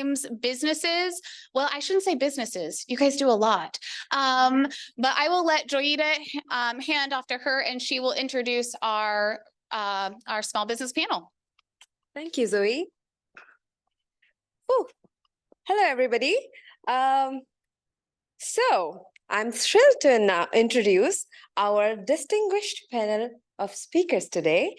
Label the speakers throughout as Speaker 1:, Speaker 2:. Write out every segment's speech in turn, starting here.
Speaker 1: Ames businesses. Well, I shouldn't say businesses. You guys do a lot. But I will let Joyita hand off to her, and she will introduce our small business panel.
Speaker 2: Thank you, Zoe. Ooh. Hello, everybody. So I'm thrilled to now introduce our distinguished panel of speakers today.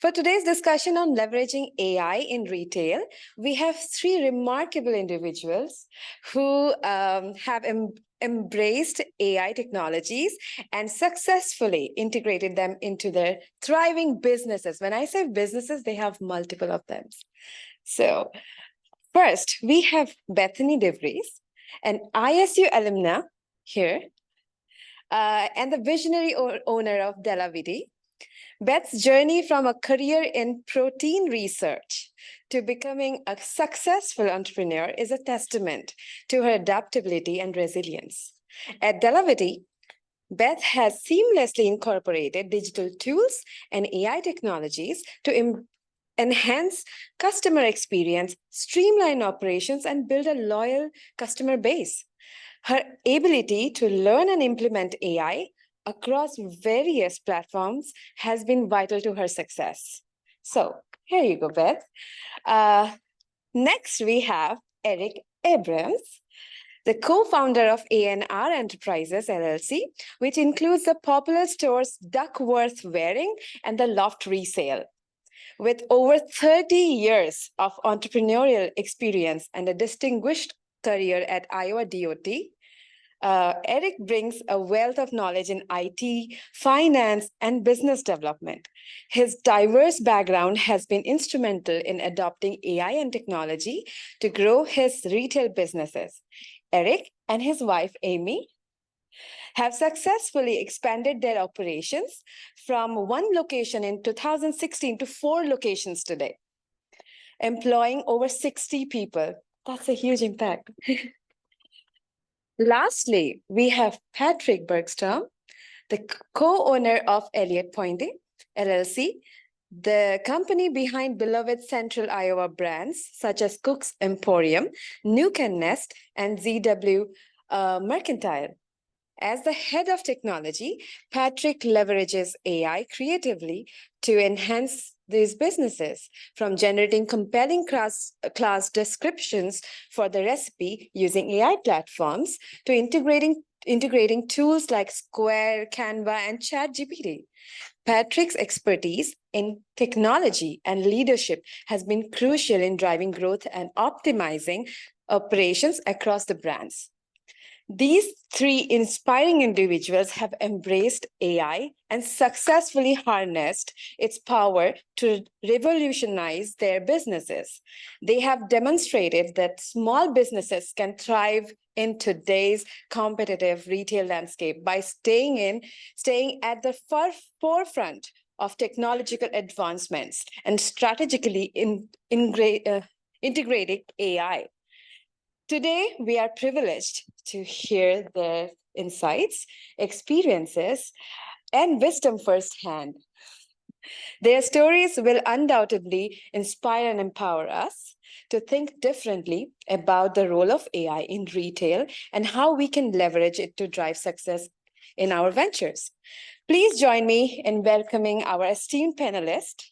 Speaker 2: For today's discussion on leveraging AI in retail, we have three remarkable individuals who have embraced AI technologies and successfully integrated them into their thriving businesses. When I say businesses, they have multiple of them. So first, we have Bethany DeVries, an ISU alumna here, and the visionary owner of Della. Beth's journey from a career in protein research to becoming a successful entrepreneur is a testament to her adaptability and resilience. At Della, Beth has seamlessly incorporated digital tools and AI technologies to enhance customer experience, streamline operations, and build a loyal customer base. Her ability to learn and implement AI across various platforms has been vital to her success. So here you go, Beth. Next, we have Eric Abrams, the co-founder of A&R Enterprises, LLC, which includes the popular stores Duckworth Wearing and The Loft Resale. With over 30 years of entrepreneurial experience and a distinguished career at Iowa DOT, Eric brings a wealth of knowledge in IT, finance, and business development. His diverse background has been instrumental in adopting AI and technology to grow his retail businesses. Eric and his wife, Amy, have successfully expanded their operations from one location in 2016 to 4 locations today, employing over 60 people. That's a huge impact. Lastly, we have Patrick Bergstrom, the co-owner of Elliott Pointing, LLC, the company behind beloved Central Iowa brands such as Cook's Emporium, Nuke and Nest, and ZW Mercantile. As the head of technology, Patrick leverages AI creatively to enhance these businesses, from generating compelling class descriptions for the recipe using AI platforms to integrating tools like Square, Canva, and ChatGPT. Patrick's expertise in technology and leadership has been crucial in driving growth and optimizing operations across the brands. These three inspiring individuals have embraced AI and successfully harnessed its power to revolutionize their businesses. They have demonstrated that small businesses can thrive in today's competitive retail landscape by staying at the forefront of technological advancements and strategically integrating AI. Today, we are privileged to hear their insights, experiences, and wisdom firsthand. Their stories will undoubtedly inspire and empower us to think differently about the role of AI in retail and how we can leverage it to drive success in our ventures. Please join me in welcoming our esteemed panelists,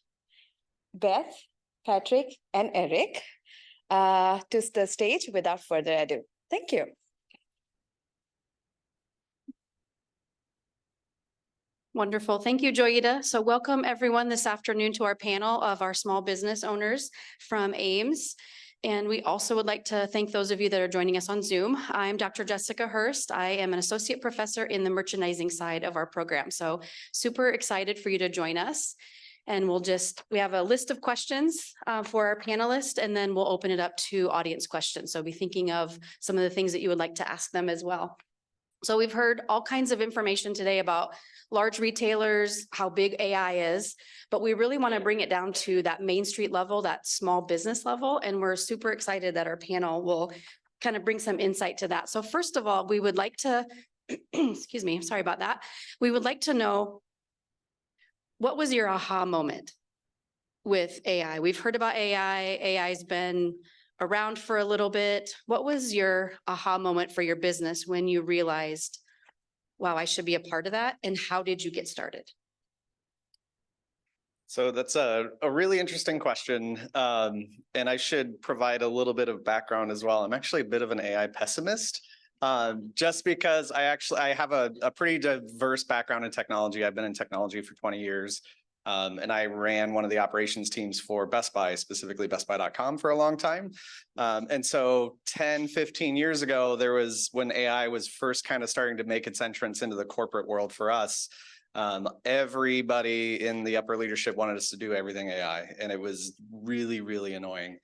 Speaker 2: Beth, Patrick, and Eric, to the stage without further ado. Thank you.
Speaker 3: Wonderful. Thank you, Joyita. So welcome everyone this afternoon to our panel of our small business owners from Ames. And we also would like to thank those of you that are joining us on Zoom. I'm Dr. Jessica Hurst. I am an associate professor in the merchandising side of our program. So super excited for you to join us. And we have a list of questions for our panelists, and then we'll open it up to audience questions. So be thinking of some of the things that you would like to ask them as well. So we've heard all kinds of information today about large retailers, how big AI is, but we really want to bring it down to that Main Street level, that small business level. And we're super excited that our panel will kind of bring some insight to that. So first of all, we would like to, excuse me, sorry about that. We would like to know, what was your aha moment with AI? We've heard about AI. AI's been around for a little bit. What was your aha moment for your business when you realized, wow, I should be a part of that? And how did you get started?
Speaker 4: So that's a really interesting question. And I should provide a little bit of background as well. I'm actually a bit of an AI pessimist. Just because I have a pretty diverse background in technology. I've been in technology for 20 years. And I ran one of the operations teams for Best Buy, specifically bestbuy.com for a long time. And so 10, 15 years ago, there was when AI was first kind of starting to make its entrance into the corporate world for us. Everybody in the upper leadership wanted us to do everything AI, and it was really, really annoying.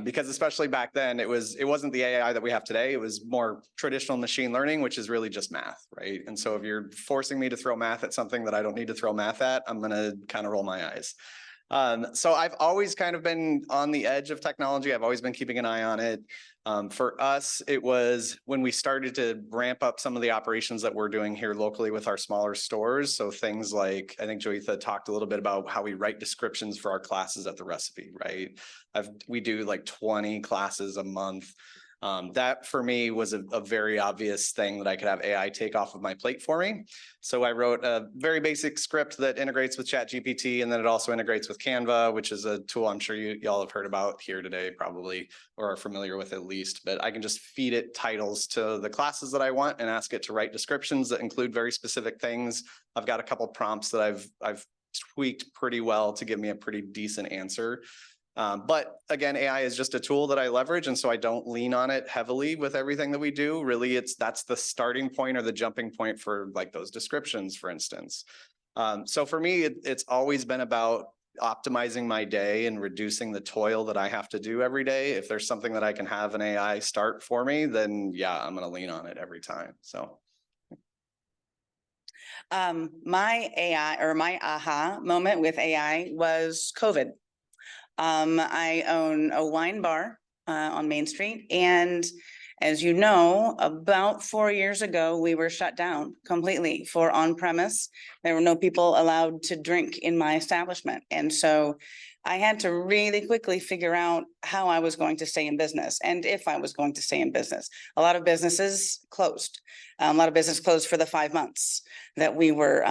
Speaker 4: Because especially back then, it wasn't the AI that we have today. It was more traditional machine learning, which is really just math, right? And so if you're forcing me to throw math at something that I don't need to throw math at, I'm gonna kind of roll my eyes. So I've always kind of been on the edge of technology. I've always been keeping an eye on it. For us, it was when we started to ramp up some of the operations that we're doing here locally with our smaller stores. So things like, I think Joitha talked a little bit about how we write descriptions for our classes at the recipe, right? We do like 20 classes a month. That for me was a very obvious thing that I could have AI take off of my plate for me. So I wrote a very basic script that integrates with ChatGPT, and then it also integrates with Canva, which is a tool I'm sure y'all have heard about here today probably, or are familiar with at least. But I can just feed it titles to the classes that I want and ask it to write descriptions that include very specific things. I've got a couple prompts that I've tweaked pretty well to give me a pretty decent answer. But again, AI is just a tool that I leverage, and so I don't lean on it heavily with everything that we do. Really, that's the starting point or the jumping point for like those descriptions, for instance. So for me, it's always been about optimizing my day and reducing the toil that I have to do every day. If there's something that I can have an AI start for me, then yeah, I'm going to lean on it every time. So.
Speaker 5: My AI or my aha moment with AI was COVID. I own a wine bar on Main Street, and as you know, about 4 years ago, we were shut down completely for on-premise. There were no people allowed to drink in my establishment, and so I had to really quickly figure out how I was going to stay in business and if I was going to stay in business. A lot of businesses closed. A lot of business closed for the 5 months that we were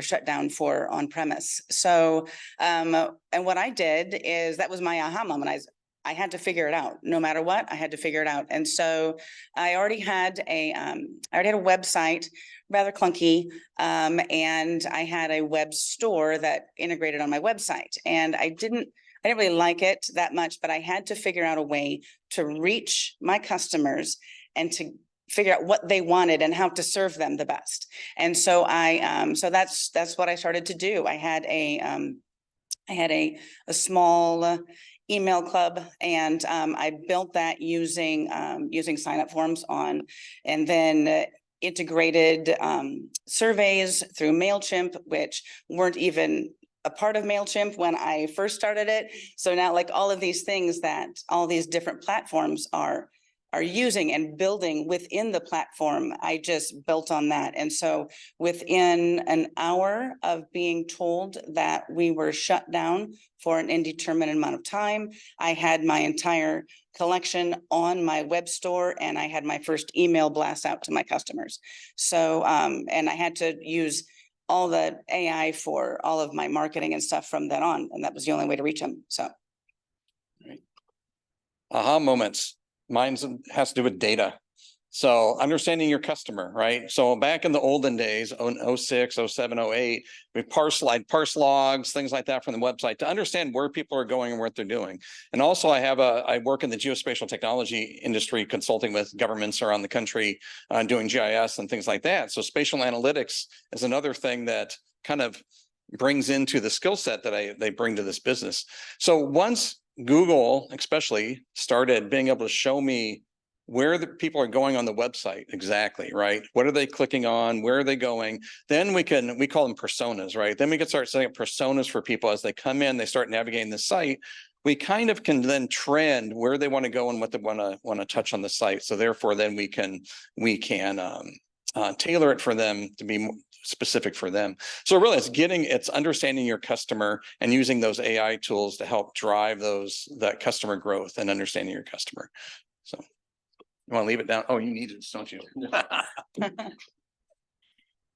Speaker 5: shut down for on premise. So, and what I did is that was my aha moment. I had to figure it out. No matter what, I had to figure it out. And so I already had a website, rather clunky, and I had a web store that integrated on my website. And I didn't really like it that much, but I had to figure out a way to reach my customers and to figure out what they wanted and how to serve them the best. And so so that's what I started to do. I had a small email club, and I built that using sign-up forms and then integrated surveys through MailChimp, which weren't even a part of MailChimp when I first started it. So now, like, all of these things that all these different platforms are using and building within the platform, I just built on that. And so within an hour of being told that we were shut down for an indeterminate amount of time, I had my entire collection on my web store, and I had my first email blast out to my customers. So, and I had to use all the AI for all of my marketing and stuff from then on. And that was the only way to reach them. So.
Speaker 6: Aha moments. Mine has to do with data. So understanding your customer, right? So back in the olden days, 06, 07, 08, we parse logs, things like that from the website to understand where people are going and what they're doing. And also I work in the geospatial technology industry, consulting with governments around the country, doing GIS and things like that. So spatial analytics is another thing that kind of brings into the skill set that they bring to this business. So once Google especially started being able to show me where the people are going on the website exactly, right? What are they clicking on? Where are they going? Then we call them personas, right? Then we can start setting up personas for people as they come in, they start navigating the site. We kind of can then trend where they want to go and what they want to touch on the site. So therefore, then we can tailor it for them to be specific for them. So really it's understanding your customer and using those AI tools to help drive that customer growth and understanding your customer. So you want to leave it down? Oh, you need it, don't you?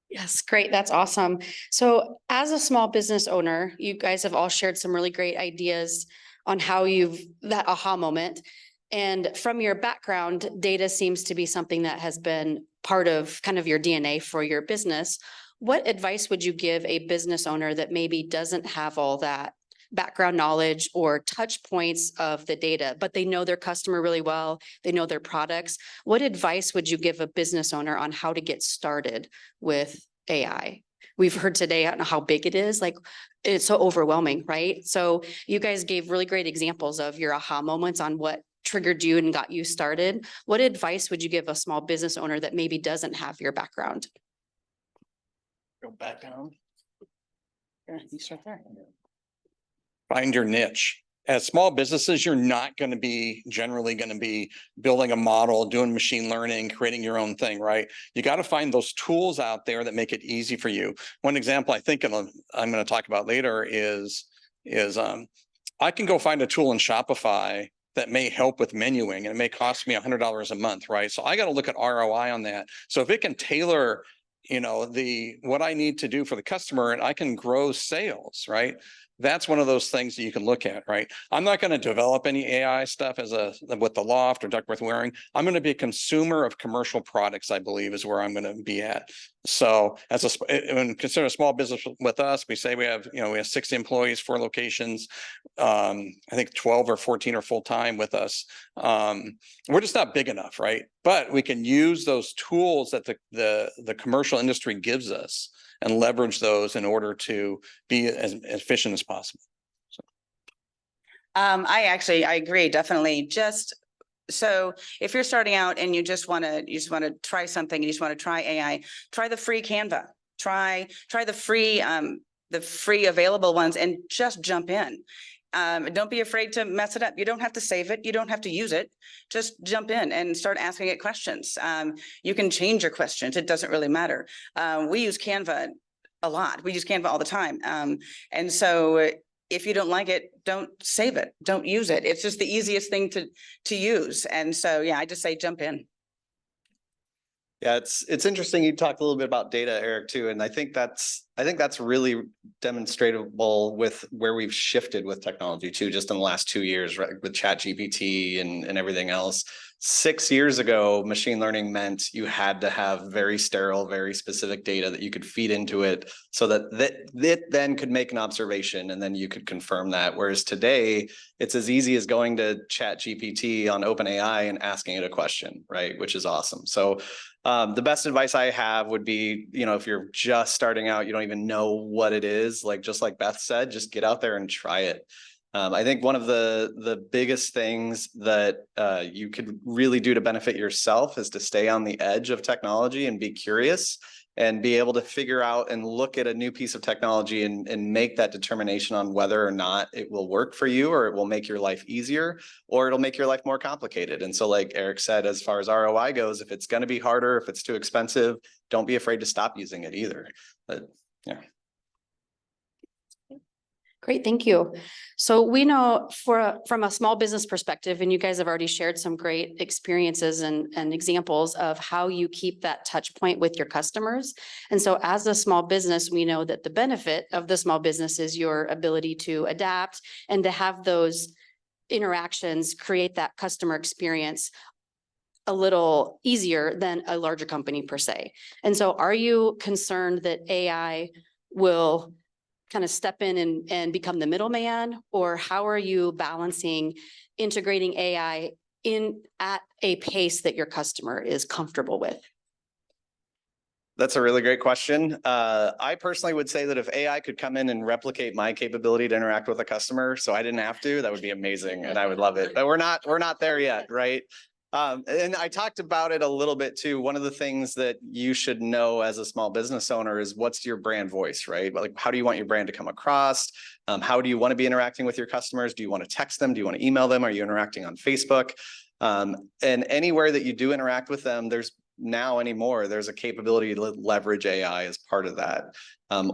Speaker 3: Yes, great. That's awesome. So as a small business owner, you guys have all shared some really great ideas on how that aha moment. And from your background, data seems to be something that has been part of kind of your DNA for your business. What advice would you give a business owner that maybe doesn't have all that background knowledge or touch points of the data, but they know their customer really well, they know their products? What advice would you give a business owner on how to get started with AI? We've heard today on how big it is, like it's so overwhelming, right? So you guys gave really great examples of your aha moments on what triggered you and got you started. What advice would you give a small business owner that maybe doesn't have your background?
Speaker 6: Go back down.
Speaker 5: Yeah, you start there.
Speaker 6: Find your niche. As small businesses, you're not going to be generally going to be building a model, doing machine learning, creating your own thing, right? You got to find those tools out there that make it easy for you. One example I think I'm going to talk about later is I can go find a tool in Shopify that may help with menuing, and it may cost me $100 a month, right? So I got to look at ROI on that. So if it can tailor, what I need to do for the customer, and I can grow sales, right? That's one of those things that you can look at, right? I'm not going to develop any AI stuff with the Loft or Duckworth Waring. I'm going to be a consumer of commercial products, I believe, is where I'm going to be at. So when consider a small business with us, we say we have 60 employees, 4 locations. I think 12 or 14 are full-time with us. We're just not big enough, right? But we can use those tools that the commercial industry gives us and leverage those in order to be as efficient as possible. So.
Speaker 5: I agree, definitely. So if you're starting out and you just want to try something, you just want to try AI, try the free Canva, try the free available ones, and just jump in. Don't be afraid to mess it up. You don't have to save it. You don't have to use it. Just jump in and start asking it questions. You can change your questions. It doesn't really matter. We use Canva a lot. We use Canva all the time. And so if you don't like it, don't save it. Don't use it. It's just the easiest thing to use. And so, yeah, I just say jump in.
Speaker 4: Yeah, it's interesting. You talked a little bit about data, Eric, too, and I think that's really demonstrable with where we've shifted with technology too, just in the last 2 years, right? With ChatGPT and everything else. 6 years ago, machine learning meant you had to have very sterile, very specific data that you could feed into it so that it then could make an observation and then you could confirm that. Whereas today, it's as easy as going to ChatGPT on OpenAI and asking it a question, right? Which is awesome. So the best advice I have would be, if you're just starting out, you don't even know what it is, just like Beth said, just get out there and try it. I think one of the biggest things that you could really do to benefit yourself is to stay on the edge of technology and be curious and be able to figure out and look at a new piece of technology and make that determination on whether or not it will work for you, or it will make your life easier, or it'll make your life more complicated. And so like Eric said, as far as ROI goes, if it's going to be harder, if it's too expensive, don't be afraid to stop using it either. But yeah.
Speaker 3: Great, thank you. So we know from a small business perspective, and you guys have already shared some great experiences and examples of how you keep that touch point with your customers. And so as a small business, we know that the benefit of the small business is your ability to adapt and to have those interactions, create that customer experience a little easier than a larger company per se. And so are you concerned that AI will kind of step in and become the middleman, or how are you balancing integrating AI in at a pace that your customer is comfortable with?
Speaker 4: That's a really great question. I personally would say that if AI could come in and replicate my capability to interact with a customer, so I didn't have to, that would be amazing and I would love it. But we're not there yet, right? And I talked about it a little bit too. One of the things that you should know as a small business owner is what's your brand voice, right? Like, how do you want your brand to come across? How do you want to be interacting with your customers? Do you want to text them? Do you want to email them? Are you interacting on Facebook? And anywhere that you do interact with them, there's now anymore, there's a capability to leverage AI as part of that.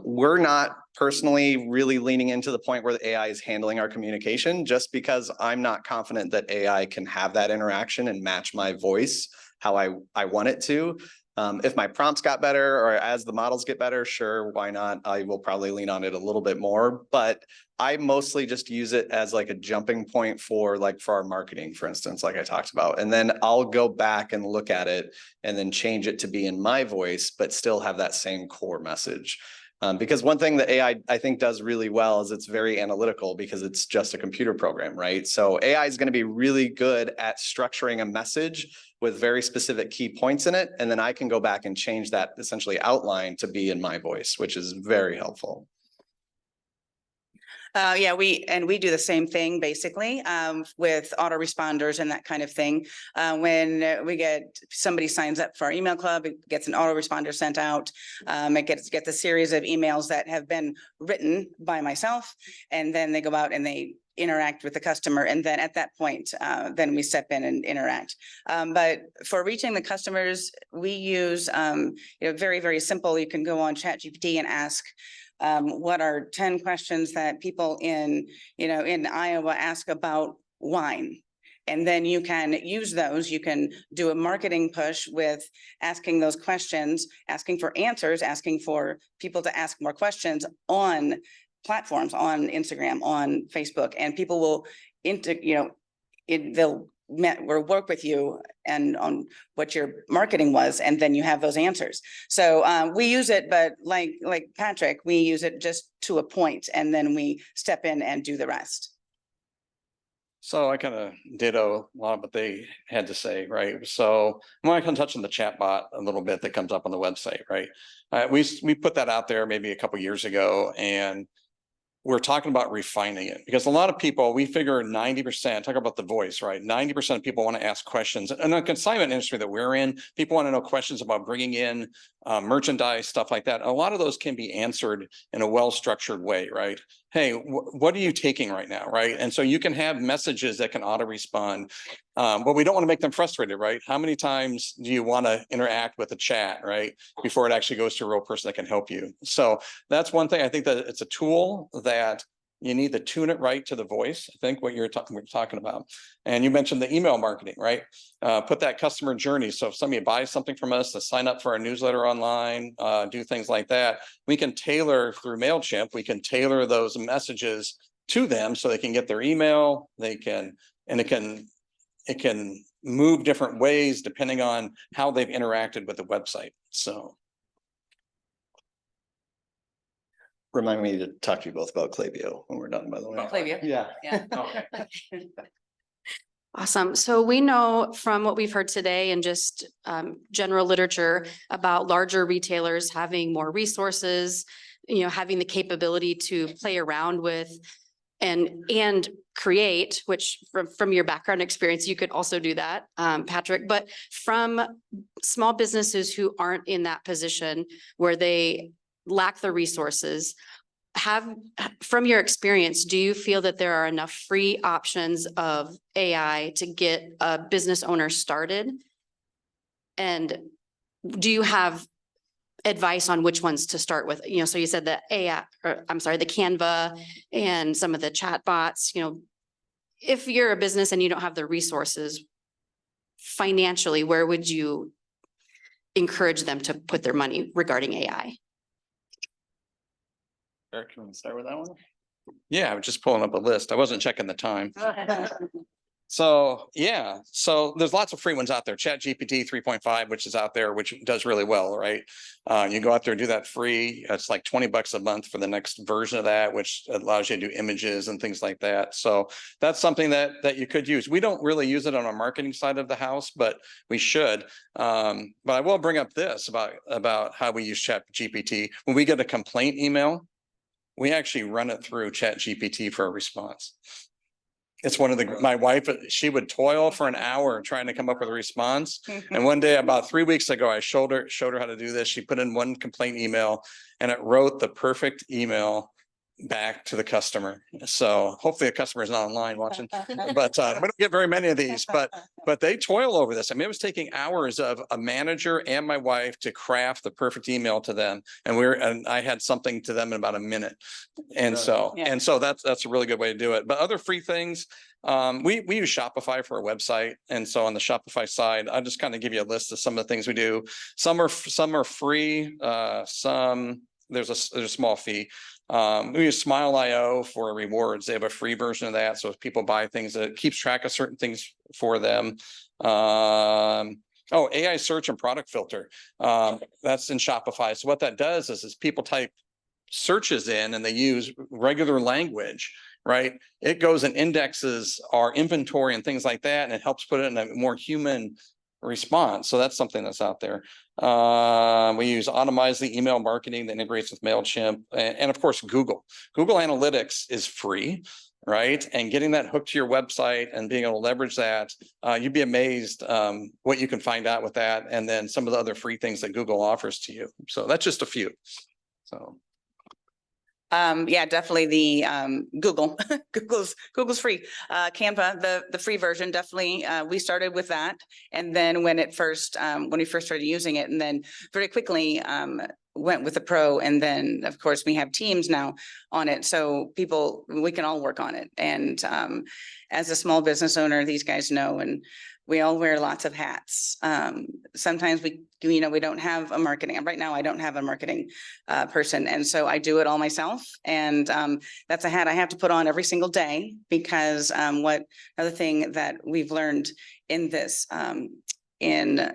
Speaker 4: We're not personally really leaning into the point where the AI is handling our communication, just because I'm not confident that AI can have that interaction and match my voice how I want it to. If my prompts got better or as the models get better, sure, why not? I will probably lean on it a little bit more, but I mostly just use it as like a jumping point for our marketing, for instance, like I talked about. And then I'll go back and look at it and then change it to be in my voice, but still have that same core message. Because one thing that AI, I think, does really well is it's very analytical because it's just a computer program, right? So AI is going to be really good at structuring a message with very specific key points in it. And then I can go back and change that essentially outline to be in my voice, which is very helpful.
Speaker 5: Yeah, we do the same thing basically with autoresponders and that kind of thing. When we get somebody signs up for our email club, it gets an autoresponder sent out. It gets a series of emails that have been written by myself, and then they go out and they interact with the customer. And then at that point, then we step in and interact. But for reaching the customers, we use very, very simple. You can go on ChatGPT and ask, what are 10 questions that people in Iowa ask about wine? And then you can use those. You can do a marketing push with asking those questions, asking for answers, asking for people to ask more questions on platforms, on Instagram, on Facebook, and people will they'll work with you and on what your marketing was, and then you have those answers. So we use it, but like Patrick, we use it just to a point, and then we step in and do the rest.
Speaker 6: So I kind of ditto a lot of what they had to say, right? So I want to touch on the chat bot a little bit that comes up on the website, right? We put that out there maybe a couple of years ago, and we're talking about refining it, because a lot of people, we figure 90%, talk about the voice, right? 90% of people want to ask questions. And the consignment industry that we're in, people want to know questions about bringing in merchandise, stuff like that. A lot of those can be answered in a well-structured way, right? Hey, what are you taking right now, right? And so you can have messages that can auto-respond, but we don't want to make them frustrated, right? How many times do you want to interact with a chat, right, before it actually goes to a real person that can help you? So that's one thing. I think that it's a tool that you need to tune it right to the voice. I think what we're talking about. And you mentioned the email marketing, right? Put that customer journey. So if somebody buys something from us to sign up for our newsletter online, do things like that, we can tailor through MailChimp, we can tailor those messages to them so they can get their email, it can move different ways depending on how they've interacted with the website. So.
Speaker 4: Remind me to talk to you both about Klaviyo when we're done, by the way.
Speaker 5: Klaviyo.
Speaker 4: Yeah.
Speaker 5: Yeah.
Speaker 3: Awesome. So we know from what we've heard today and just general literature about larger retailers having more resources, having the capability to play around with and create, which from your background experience, you could also do that, Patrick, but from small businesses who aren't in that position where they lack the resources, from your experience, do you feel that there are enough free options of AI to get a business owner started? And do you have advice on which ones to start with? So you said the AI, the Canva and some of the chat bots, if you're a business and you don't have the resources financially, where would you encourage them to put their money regarding AI?
Speaker 6: Eric, can we start with that one? Yeah, I was just pulling up a list. I wasn't checking the time. So yeah, so there's lots of free ones out there. ChatGPT 3.5, which is out there, which does really well, right? You go out there and do that free. It's like $20 a month for the next version of that, which allows you to do images and things like that. So that's something that you could use. We don't really use it on our marketing side of the house, but we should. But I will bring up this about how we use ChatGPT. When we get a complaint email, we actually run it through ChatGPT for a response. It's one of my wife, she would toil for an hour trying to come up with a response. And one day, about 3 weeks ago, I showed her how to do this. She put in one complaint email and it wrote the perfect email back to the customer. So hopefully the customer is not online watching, but we don't get very many of these, but they toil over this. I mean, it was taking hours of a manager and my wife to craft the perfect email to them. And I had something to them in about a minute. And so,
Speaker 5: Yeah.
Speaker 6: that's a really good way to do it. But other free things, we use Shopify for our website. And so on the Shopify side, I'll just kind of give you a list of some of the things we do. Some are free, there's a small fee. We use Smile.io for rewards. They have a free version of that. So if people buy things, it keeps track of certain things for them. AI search and product filter. That's in Shopify. So what that does is people type searches in and they use regular language, right? It goes and indexes our inventory and things like that, and it helps put it in a more human response. So that's something that's out there. We use Automizely email marketing that integrates with MailChimp, and of course, Google. Google Analytics is free, right? And getting that hooked to your website and being able to leverage that, you'd be amazed what you can find out with that. And then some of the other free things that Google offers to you. So that's just a few. So.
Speaker 5: Yeah, definitely the Google. Google's free. Canva, the free version, definitely. We started with that, and then when we first started using it, and then very quickly went with the pro, and then of course we have teams now on it, so we can all work on it. And as a small business owner, these guys know, and we all wear lots of hats. Sometimes we don't have a marketing. Right now, I don't have a marketing person. And so I do it all myself. And that's a hat I have to put on every single day, because another thing that we've learned in this, in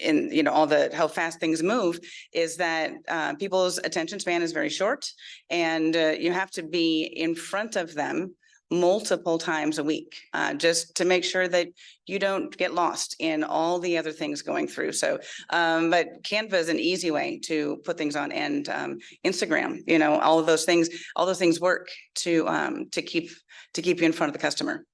Speaker 5: how fast things move, is that people's attention span is very short, and you have to be in front of them multiple times a week, just to make sure that you don't get lost in all the other things going through. So, but Canva is an easy way to put things on, and Instagram, all of those things work to keep you in front of the customer.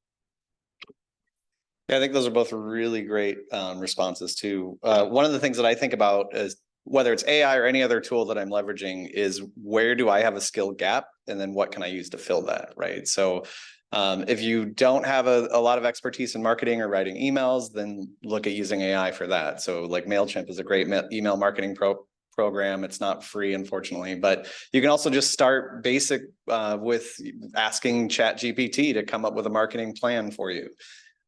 Speaker 4: Yeah, I think those are both really great responses too. One of the things that I think about is, whether it's AI or any other tool that I'm leveraging, is where do I have a skill gap, and then what can I use to fill that, right? So if you don't have a lot of expertise in marketing or writing emails, then look at using AI for that. So like MailChimp is a great email marketing program. It's not free, unfortunately, but you can also just start basic with asking ChatGPT to come up with a marketing plan for you.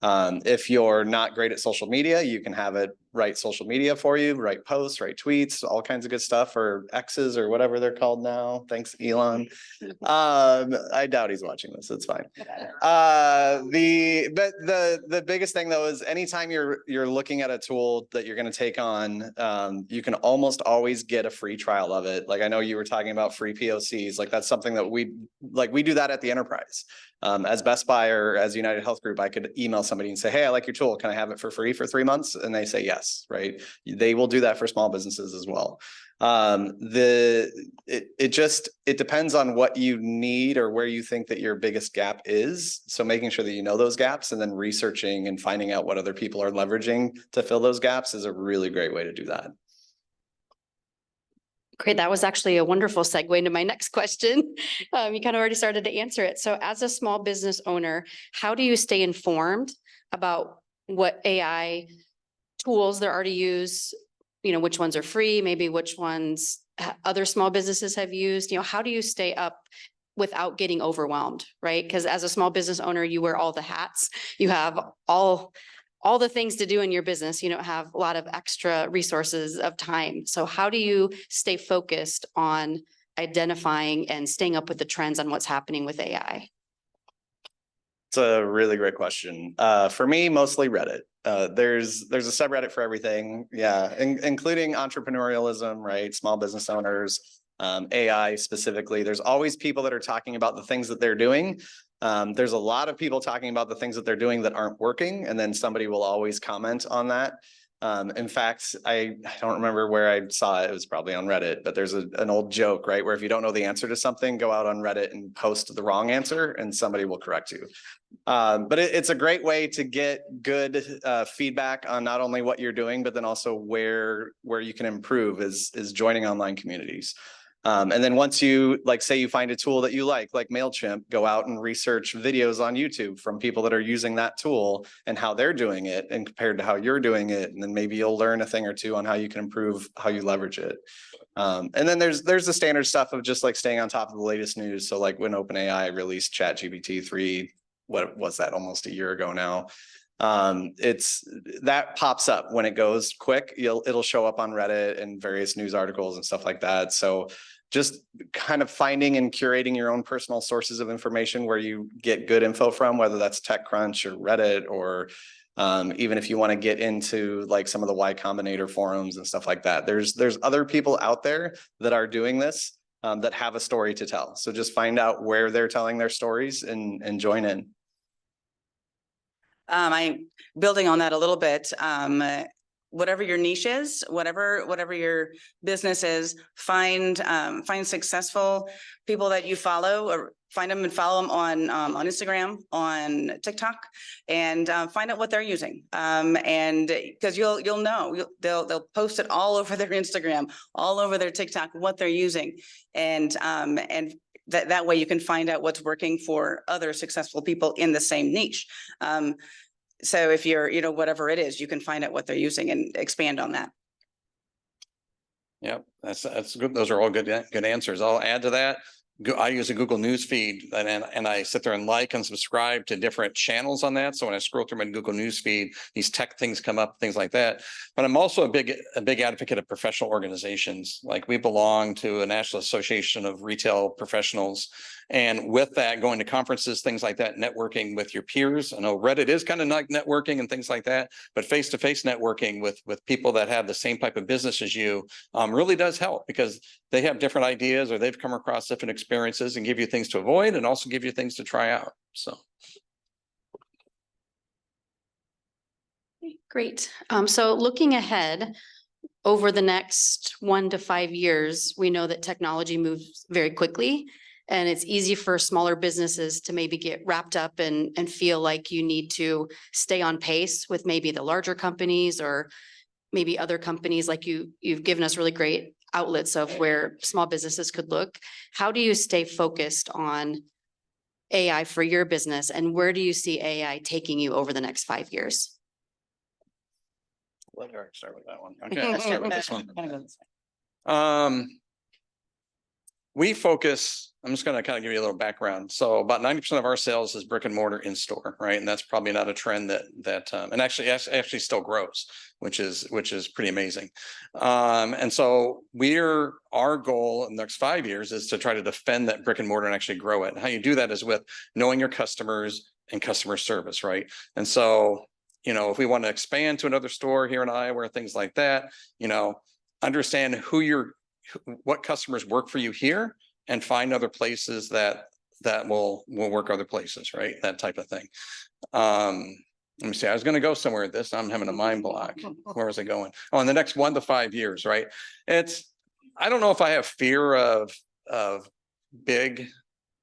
Speaker 4: If you're not great at social media, you can have it write social media for you, write posts, write tweets, all kinds of good stuff, or X's or whatever they're called now. Thanks, Elon. I doubt he's watching this. It's fine. The biggest thing though is, anytime you're looking at a tool that you're going to take on, you can almost always get a free trial of it. Like I know you were talking about free POCs. Like that's something that we do that at the enterprise. As Best Buy or as United Health Group, I could email somebody and say, hey, I like your tool. Can I have it for free for 3 months? And they say yes, right? They will do that for small businesses as well. It depends on what you need or where you think that your biggest gap is. So making sure that you know those gaps, and then researching and finding out what other people are leveraging to fill those gaps, is a really great way to do that.
Speaker 3: Great. That was actually a wonderful segue into my next question. You kind of already started to answer it. So as a small business owner, how do you stay informed about what AI tools there are to use? Which ones are free, maybe which ones other small businesses have used? How do you stay up without getting overwhelmed, right? Because as a small business owner, you wear all the hats. You have all the things to do in your business. You don't have a lot of extra resources of time. So how do you stay focused on identifying and staying up with the trends on what's happening with AI?
Speaker 4: It's a really great question. For me, mostly Reddit. There's a subreddit for everything. Yeah, including entrepreneurialism, right? Small business owners, AI specifically. There's always people that are talking about the things that they're doing. There's a lot of people talking about the things that they're doing that aren't working, and then somebody will always comment on that. In fact, I don't remember where I saw it. It was probably on Reddit, but there's an old joke, right? Where if you don't know the answer to something, go out on Reddit and post the wrong answer, and somebody will correct you. But it's a great way to get good feedback on not only what you're doing, but then also where you can improve is joining online communities. And then once you like, say you find a tool that you like MailChimp, go out and research videos on YouTube from people that are using that tool and how they're doing it and compared to how you're doing it. And then maybe you'll learn a thing or two on how you can improve how you leverage it. And then there's the standard stuff of just like staying on top of the latest news. So like when OpenAI released ChatGPT 3, what was that, almost a year ago now? It's that pops up when it goes quick. It'll show up on Reddit and various news articles and stuff like that. So just kind of finding and curating your own personal sources of information where you get good info from, whether that's TechCrunch or Reddit, or even if you want to get into like some of the Y Combinator forums and stuff like that. There's other people out there that are doing this that have a story to tell. So just find out where they're telling their stories and join in.
Speaker 5: Building on that a little bit, whatever your niche is, whatever your business is, find successful people that you follow, or find them and follow them on Instagram, on TikTok, and find out what they're using. And because you'll know, they'll post it all over their Instagram, all over their TikTok, what they're using, and that way you can find out what's working for other successful people in the same niche. So if you're, whatever it is, you can find out what they're using and expand on that.
Speaker 6: Yep, that's good. Those are all good answers. I'll add to that. I use a Google News feed and I sit there and like and subscribe to different channels on that. So when I scroll through my Google News feed, these tech things come up, things like that. But I'm also a big advocate of professional organizations. Like we belong to a National Association of Retail Professionals. And with that, going to conferences, things like that, networking with your peers. I know Reddit is kind of like networking and things like that, but face-to-face networking with people that have the same type of business as you really does help, because they have different ideas or they've come across different experiences and give you things to avoid and also give you things to try out. So.
Speaker 3: Great. So looking ahead over the next 1 to 5 years, we know that technology moves very quickly. And it's easy for smaller businesses to maybe get wrapped up and feel like you need to stay on pace with maybe the larger companies or maybe other companies. Like you've given us really great outlets of where small businesses could look. How do you stay focused on AI for your business, and where do you see AI taking you over the next 5 years?
Speaker 6: Let Eric start with that one. Okay, I'll start with this one. We focus, I'm just going to kind of give you a little background. So about 90% of our sales is brick and mortar in store, right? And that's probably not a trend that and actually still grows, which is pretty amazing. And so our goal in the next 5 years is to try to defend that brick and mortar and actually grow it. And how you do that is with knowing your customers and customer service, right? And so, if we want to expand to another store here in Iowa or things like that, understand what customers work for you here and find other places that will work other places, right? That type of thing. Let me see. I was going to go somewhere with this. I'm having a mind block. Where was I going? Oh, in the next 1 to 5 years, right? I don't know if I have fear of big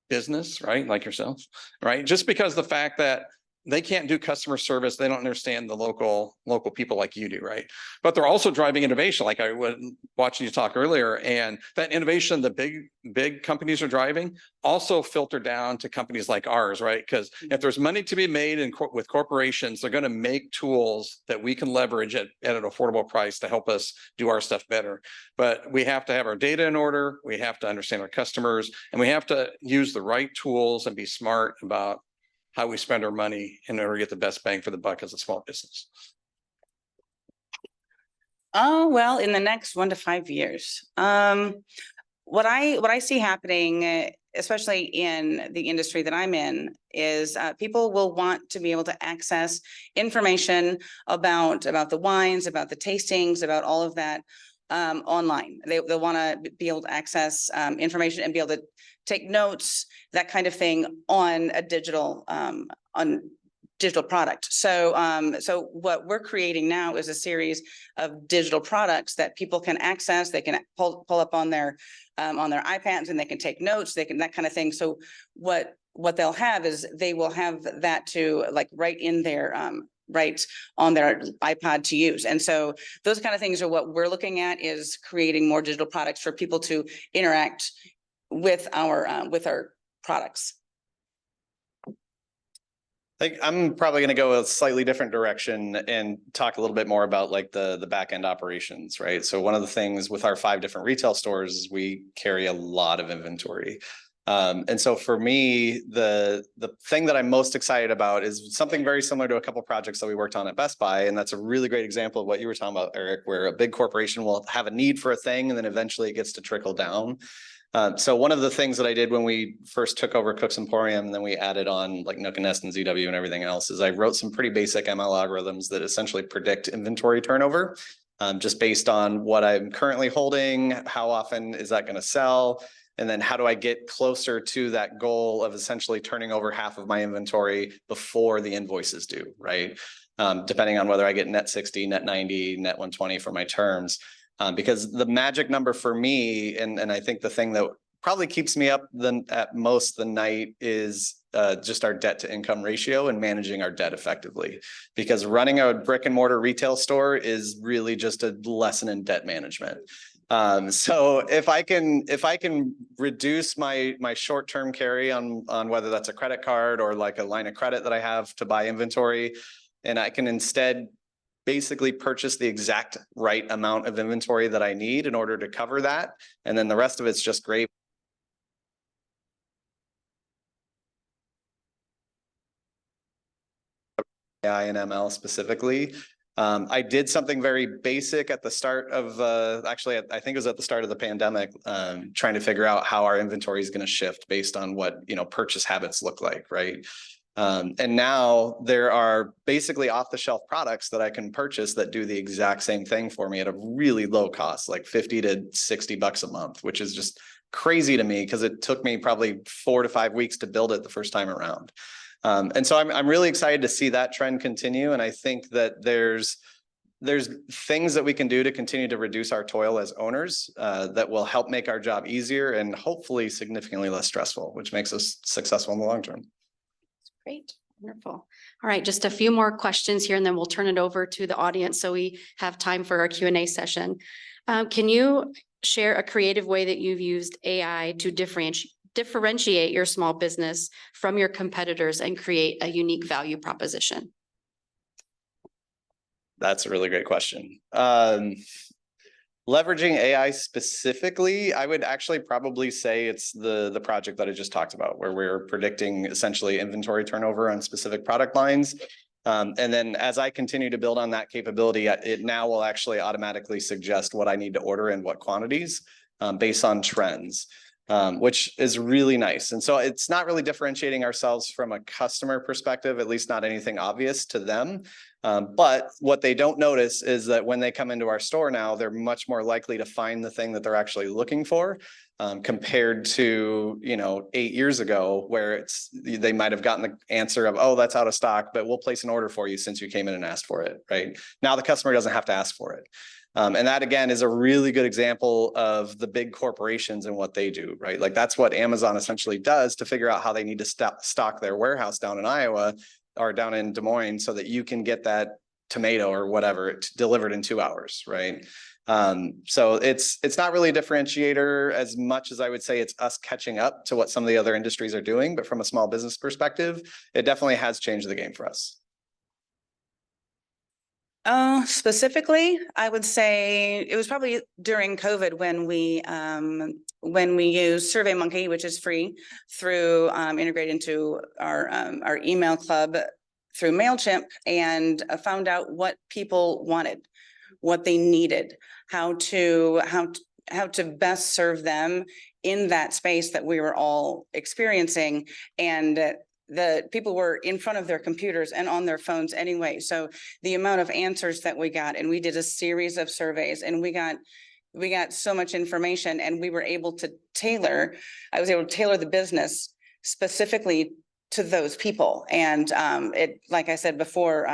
Speaker 6: business, right? Like yourself, right? Just because the fact that they can't do customer service. They don't understand the local people like you do, right? But they're also driving innovation, like I was watching you talk earlier. And that innovation the big companies are driving also filter down to companies like ours, right? Because if there's money to be made with corporations, they're going to make tools that we can leverage at an affordable price to help us do our stuff better. But we have to have our data in order. We have to understand our customers, and we have to use the right tools and be smart about how we spend our money in order to get the best bang for the buck as a small business.
Speaker 5: Oh, well, in the next 1 to 5 years, what I see happening, especially in the industry that I'm in, is people will want to be able to access information about the wines, about the tastings, about all of that online. They'll want to be able to access information and be able to take notes, that kind of thing, on a digital product. So what we're creating now is a series of digital products that people can access. They can pull up on their iPads, and they can take notes. They can, that kind of thing. So what they'll have is they will have that to like right in their right on their iPod to use. And so those kind of things are what we're looking at, is creating more digital products for people to interact with our products.
Speaker 4: I think I'm probably going to go a slightly different direction and talk a little bit more about like the back end operations, right? So one of the things with our 5 different retail stores is we carry a lot of inventory. And so for me, the thing that I'm most excited about is something very similar to a couple projects that we worked on at Best Buy. And that's a really great example of what you were talking about, Eric, where a big corporation will have a need for a thing and then eventually it gets to trickle down. So one of the things that I did when we first took over Cook's Emporium, and then we added on like Nook and Nest and ZW and everything else, is I wrote some pretty basic ML algorithms that essentially predict inventory turnover, just based on what I'm currently holding, how often is that going to sell, and then how do I get closer to that goal of essentially turning over half of my inventory before the invoices due, right? Depending on whether I get net 60, net 90, net 120 for my terms. Because the magic number for me, and I think the thing that probably keeps me up at most the night is just our debt to income ratio and managing our debt effectively. Because running a brick and mortar retail store is really just a lesson in debt management. So if I can reduce my short-term carry on whether that's a credit card or like a line of credit that I have to buy inventory, and I can instead basically purchase the exact right amount of inventory that I need in order to cover that. And then the rest of it's just great. AI and ML specifically. I did something very basic at the start of, actually, I think it was at the start of the pandemic, trying to figure out how our inventory is going to shift based on what, purchase habits look like, right? And now there are basically off-the-shelf products that I can purchase that do the exact same thing for me at a really low cost, like 50 to 60 bucks a month, which is just crazy to me because it took me probably 4 to 5 weeks to build it the first time around. And so I'm really excited to see that trend continue. And I think that there's things that we can do to continue to reduce our toil as owners that will help make our job easier and hopefully significantly less stressful, which makes us successful in the long term.
Speaker 3: Great, wonderful. All right, just a few more questions here and then we'll turn it over to the audience so we have time for our Q&A session. Can you share a creative way that you've used AI to differentiate your small business from your competitors and create a unique value proposition?
Speaker 4: That's a really great question. Leveraging AI specifically, I would actually probably say it's the project that I just talked about, where we're predicting essentially inventory turnover on specific product lines. And then as I continue to build on that capability, it now will actually automatically suggest what I need to order and what quantities based on trends, which is really nice. And so it's not really differentiating ourselves from a customer perspective, at least not anything obvious to them. But what they don't notice is that when they come into our store now, they're much more likely to find the thing that they're actually looking for, compared to, 8 years ago, where they might have gotten the answer of, oh, that's out of stock, but we'll place an order for you since you came in and asked for it, right? Now the customer doesn't have to ask for it. And that, again, is a really good example of the big corporations and what they do, right? Like that's what Amazon essentially does to figure out how they need to stock their warehouse down in Iowa or down in Des Moines so that you can get that tomato or whatever delivered in 2 hours, right? So it's not really a differentiator as much as I would say it's us catching up to what some of the other industries are doing. But from a small business perspective, it definitely has changed the game for us.
Speaker 5: Specifically, I would say it was probably during COVID when we used SurveyMonkey, which is free, through integrate into our email club through MailChimp, and found out what people wanted, what they needed, how to best serve them in that space that we were all experiencing. And the people were in front of their computers and on their phones anyway. So the amount of answers that we got, and we did a series of surveys, and we got so much information, and we were able to I was able to tailor the business specifically to those people. And it, like I said before,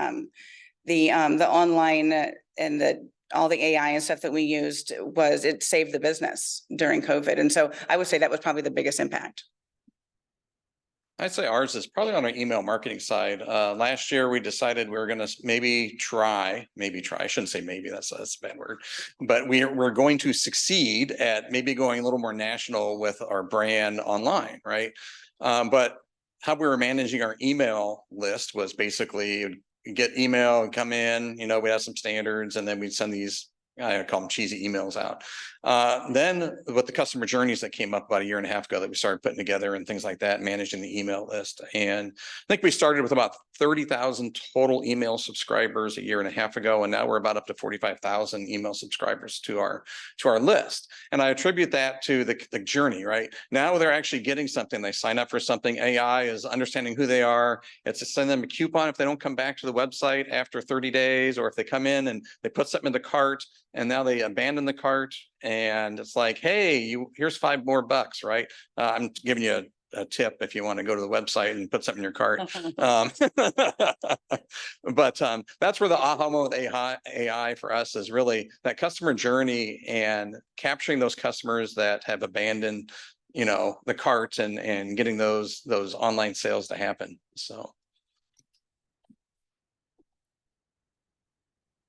Speaker 5: the online and all the AI and stuff that we used it saved the business during COVID. And so I would say that was probably the biggest impact.
Speaker 6: I'd say ours is probably on our email marketing side. Last year, we decided we were gonna maybe try, I shouldn't say maybe, that's a bad word. But we're going to succeed at maybe going a little more national with our brand online, right? But how we were managing our email list was basically get email and come in, you know, we have some standards, and then we'd send these, I call them cheesy emails out. Then with the customer journeys that came up about a year and a half ago that we started putting together and things like that, managing the email list. And I think we started with about 30,000 total email subscribers a year and a half ago. And now we're about up to 45,000 email subscribers to our list. And I attribute that to the journey, right? Now they're actually getting something. They sign up for something. AI is understanding who they are. It's to send them a coupon if they don't come back to the website after 30 days, or if they come in and they put something in the cart and now they abandon the cart, and it's like, hey, here's $5 more, right? I'm giving you a tip if you want to go to the website and put something in your cart. But that's where the aha moment with AI for us is really that customer journey and capturing those customers that have abandoned, you know, the cart, and getting those online sales to happen. So.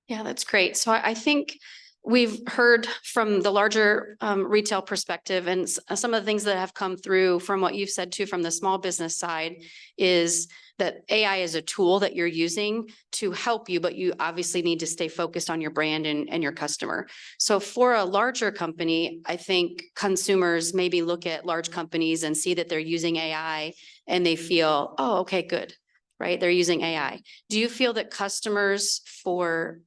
Speaker 3: Yeah, that's great. So I think we've heard from the larger retail perspective, and some of the things that have come through from what you've said too, from the small business side, is that AI is a tool that you're using to help you, but you obviously need to stay focused on your brand and your customer. So for a larger company, I think consumers maybe look at large companies and see that they're using AI and they feel, oh, okay, good, right? They're using AI. Do you feel that customers for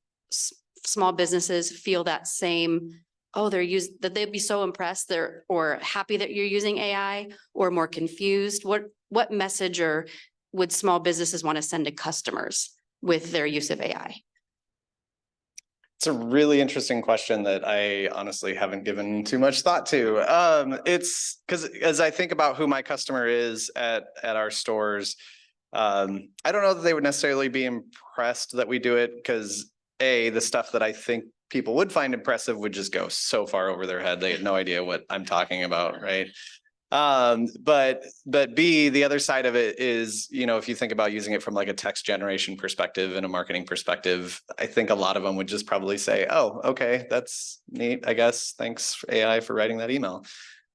Speaker 3: small businesses feel that same, oh, that they'd be so impressed or happy that you're using AI, or more confused? What message or would small businesses want to send to customers with their use of AI?
Speaker 4: It's a really interesting question that I honestly haven't given too much thought to. It's because as I think about who my customer is at our stores, I don't know that they would necessarily be impressed that we do it, because the stuff that I think people would find impressive would just go so far over their head. They had no idea what I'm talking about, right? But B, the other side of it is, you know, if you think about using it from like a text generation perspective and a marketing perspective, I think a lot of them would just probably say, oh, okay, that's neat, I guess. Thanks AI for writing that email.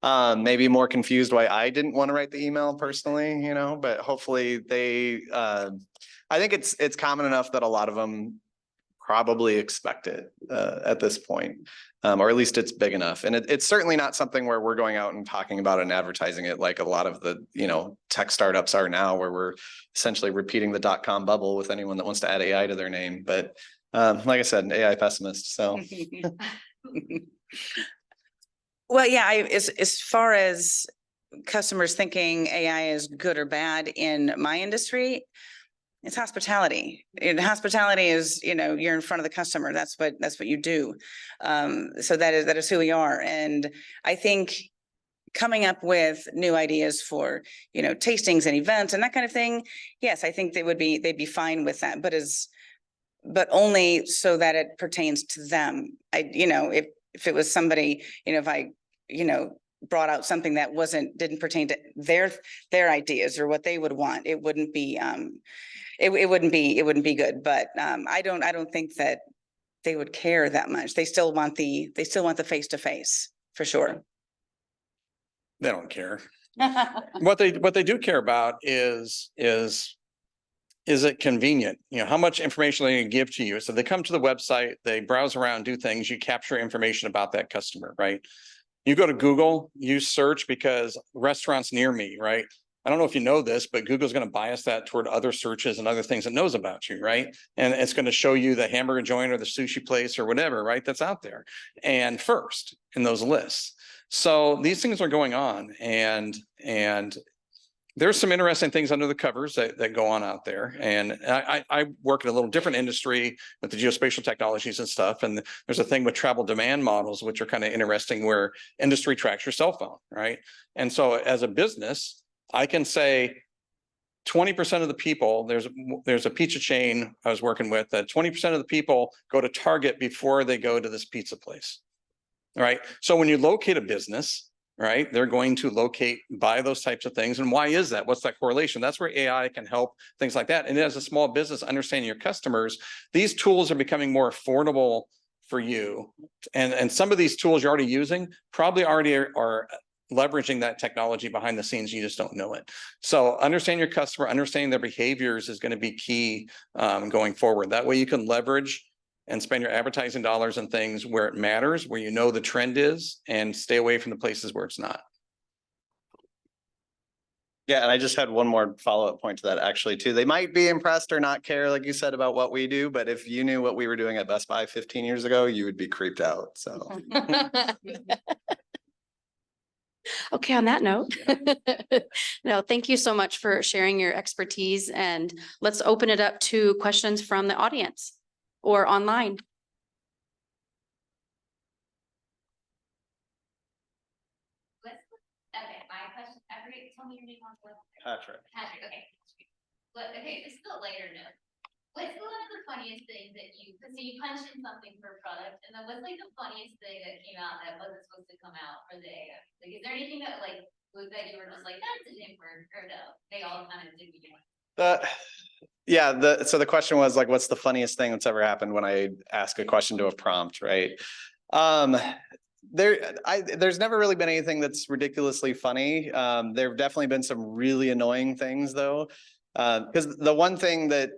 Speaker 4: Maybe more confused why I didn't want to write the email personally, you know, but hopefully I think it's common enough that a lot of them probably expect it at this point, or at least it's big enough. And it's certainly not something where we're going out and talking about it and advertising it like a lot of the, you know, tech startups are now, where we're essentially repeating the .com bubble with anyone that wants to add AI to their name. But like I said, AI pessimist, so.
Speaker 5: Well, yeah, as far as customers thinking AI is good or bad in my industry, it's hospitality. And hospitality is, you know, you're in front of the customer. That's what you do. So that is who we are. And I think coming up with new ideas for, you know, tastings and events and that kind of thing, yes, I think they'd be fine with that. But only so that it pertains to them. You know, if it was somebody, you know, if I, you know, brought out something that didn't pertain to their ideas or what they would want, it wouldn't be it wouldn't be good. But I don't think that they would care that much. They still want the face to face for sure.
Speaker 6: They don't care. What they do care about is it convenient? You know, how much information they give to you. So they come to the website, they browse around, do things, you capture information about that customer, right? You go to Google, you search because restaurants near me, right? I don't know if you know this, but Google's going to bias that toward other searches and other things it knows about you, right? And it's going to show you the hamburger joint or the sushi place or whatever, right? That's out there. And first in those lists. So these things are going on, and there's some interesting things under the covers that go on out there. And I work in a little different industry with the geospatial technologies and stuff. And there's a thing with travel demand models, which are kind of interesting, where industry tracks your cell phone, right? And so as a business, I can say 20% of the people, there's a pizza chain I was working with, that 20% of the people go to Target before they go to this pizza place. All right. So when you locate a business, right? They're going to locate, buy those types of things. And why is that? What's that correlation? That's where AI can help things like that. And as a small business, understanding your customers, these tools are becoming more affordable for you. And some of these tools you're already using probably already are leveraging that technology behind the scenes. You just don't know it. So understand your customer, understanding their behaviors is going to be key going forward. That way you can leverage and spend your advertising dollars on things where it matters, where you know the trend is, and stay away from the places where it's not.
Speaker 4: Yeah, and I just had one more follow-up point to that actually too. They might be impressed or not care, like you said, about what we do, but if you knew what we were doing at Best Buy 15 years ago, you would be creeped out, so.
Speaker 3: Okay, on that note, no, thank you so much for sharing your expertise, and let's open it up to questions from the audience or online.
Speaker 7: Okay, my question, tell me your name on what.
Speaker 4: Patrick.
Speaker 7: Patrick, okay. But, okay, this is a lighter note. What's one of the funniest things that so you punched in something for a product, and then what's like the funniest thing that came out that wasn't supposed to come out for the AI? Like, is there anything that like, that you were just like, that's a different, or no, they all kind of did begin?
Speaker 4: Yeah, so the question was like, what's the funniest thing that's ever happened when I ask a question to a prompt, right? There's never really been anything that's ridiculously funny. There have definitely been some really annoying things though. Because the one thing that,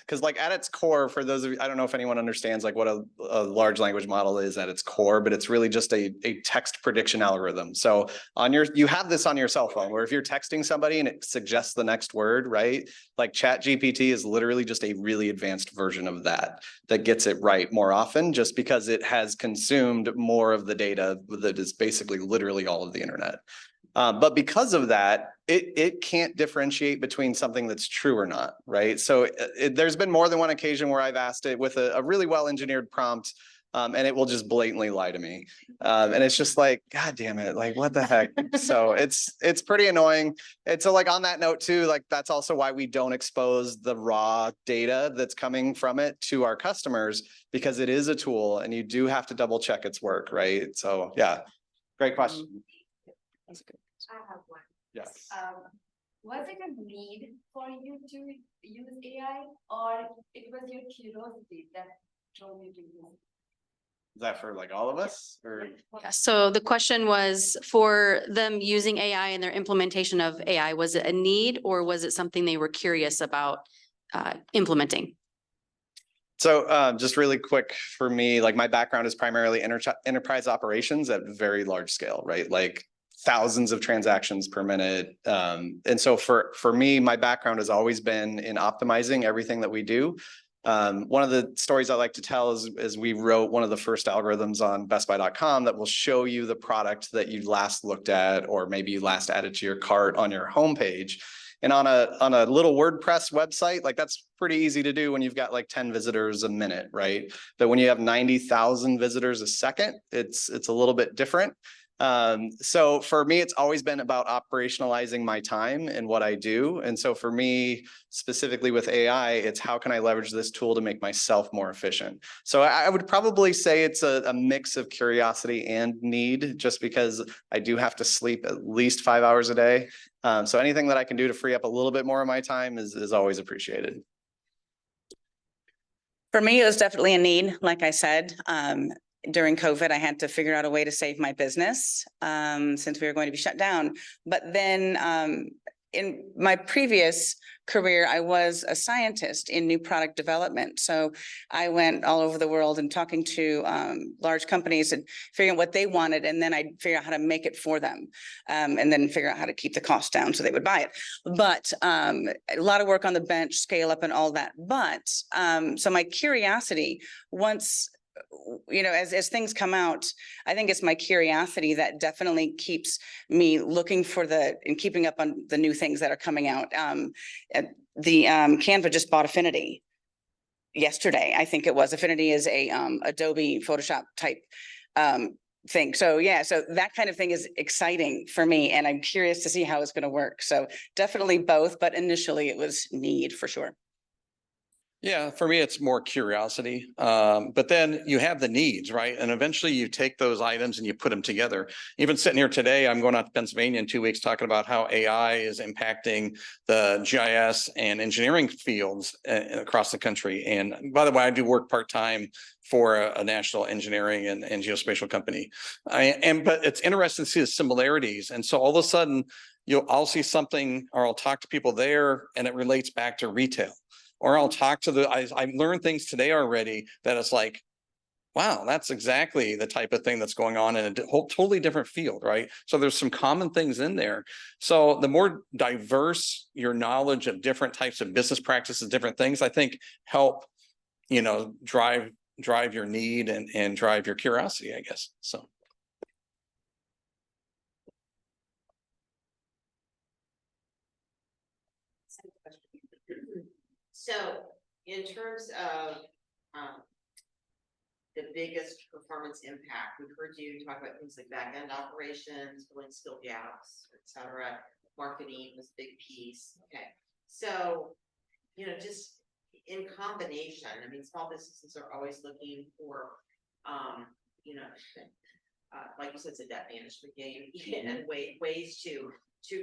Speaker 4: because like at its core, for those of you, I don't know if anyone understands like what a large language model is at its core, but it's really just a text prediction algorithm. So you have this on your cell phone where if you're texting somebody and it suggests the next word, right? Like ChatGPT is literally just a really advanced version of that gets it right more often, just because it has consumed more of the data that is basically literally all of the internet. But because of that, it can't differentiate between something that's true or not, right? So there's been more than one occasion where I've asked it with a really well-engineered prompt, and it will just blatantly lie to me. And it's just like, God damn it, like what the heck? So it's pretty annoying. And so like on that note too, like that's also why we don't expose the raw data that's coming from it to our customers, because it is a tool and you do have to double check its work, right? So yeah, great question.
Speaker 2: That's good.
Speaker 8: I have one.
Speaker 4: Yes.
Speaker 8: Was it a need for you to use AI, or it was your curiosity that drove you to use it?
Speaker 4: Is that for like all of us or?
Speaker 3: Yeah, so the question was for them using AI and their implementation of AI, was it a need or was it something they were curious about implementing?
Speaker 4: So just really quick for me, like my background is primarily enterprise operations at very large scale, right? Like thousands of transactions per minute. And so for me, my background has always been in optimizing everything that we do. One of the stories I like to tell is we wrote one of the first algorithms on bestbuy.com that will show you the product that you last looked at, or maybe you last added to your cart on your homepage. And on a little WordPress website, like that's pretty easy to do when you've got like 10 visitors a minute, right? But when you have 90,000 visitors a second, it's a little bit different. So for me, it's always been about operationalizing my time and what I do. And so for me, specifically with AI, it's how can I leverage this tool to make myself more efficient? So I would probably say it's a mix of curiosity and need, just because I do have to sleep at least 5 hours a day. So anything that I can do to free up a little bit more of my time is always appreciated.
Speaker 5: For me, it was definitely a need. Like I said, during COVID, I had to figure out a way to save my business since we were going to be shut down. But then in my previous career, I was a scientist in new product development. So I went all over the world and talking to large companies and figuring out what they wanted. And then I'd figure out how to make it for them and then figure out how to keep the cost down so they would buy it. But a lot of work on the bench, scale up and all that. But so my curiosity, once as things come out, I think it's my curiosity that definitely keeps me looking for and keeping up on the new things that are coming out. Canva just bought Affinity yesterday. I think it was. Affinity is a Adobe Photoshop type thing. So yeah, so that kind of thing is exciting for me, and I'm curious to see how it's going to work. So definitely both, but initially it was need for sure.
Speaker 6: Yeah, for me, it's more curiosity. But then you have the needs, right? And eventually you take those items and you put them together. Even sitting here today, I'm going out to Pennsylvania in 2 weeks talking about how AI is impacting the GIS and engineering fields across the country. And by the way, I do work part-time for a national engineering and geospatial company. But it's interesting to see the similarities. And so all of a sudden, I'll see something or I'll talk to people there and it relates back to retail. Or I'll talk to I learned things today already that it's like, wow, that's exactly the type of thing that's going on in a whole totally different field, right? So there's some common things in there. So the more diverse your knowledge of different types of business practices, different things, I think help, drive your need and drive your curiosity, I guess. So.
Speaker 9: So in terms of the biggest performance impact, we've heard you talk about things like back end operations, filling skill gaps, et cetera. Marketing was a big piece. Okay. So, just in combination, I mean, small businesses are always looking for, like you said, it's a debt management game and ways to